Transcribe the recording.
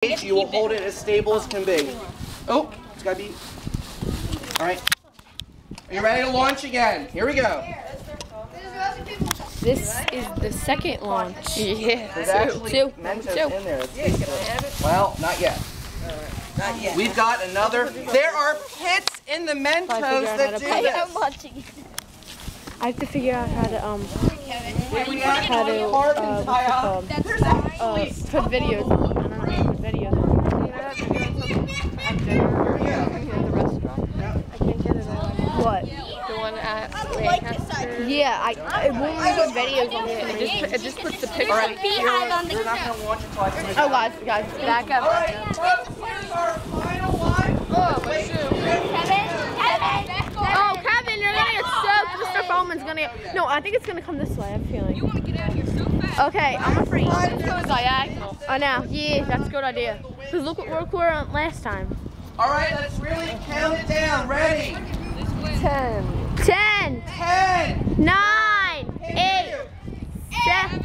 You will hold it as stable as can be. Oh, it's gotta be. All right. Are you ready to launch again? Here we go. This is the second launch. Yeah. There's actually mentos in there. Well, not yet. Not yet. We've got another. There are pits in the mentos that do this. I have to figure out how to put videos on. I don't know how to put videos on. I can't get it on. What? The one at Lancaster. Yeah, it won't put videos on it. It just puts the picture right here. We're not going to launch until I finish. Oh, guys, back up. All right, here's our final one. Oh, my shoe. Oh, Kevin, you're gonna get soaked. Mr. Bowman's gonna get... No, I think it's gonna come this way, I have a feeling. You wanna get out of here so fast. Okay, I'm afraid. Let's go diagonal. Oh, no. Yeah, that's a good idea. Because look what we were on last time. All right, let's really count it down. Ready? 10. 10. 10. 9. 8. 7.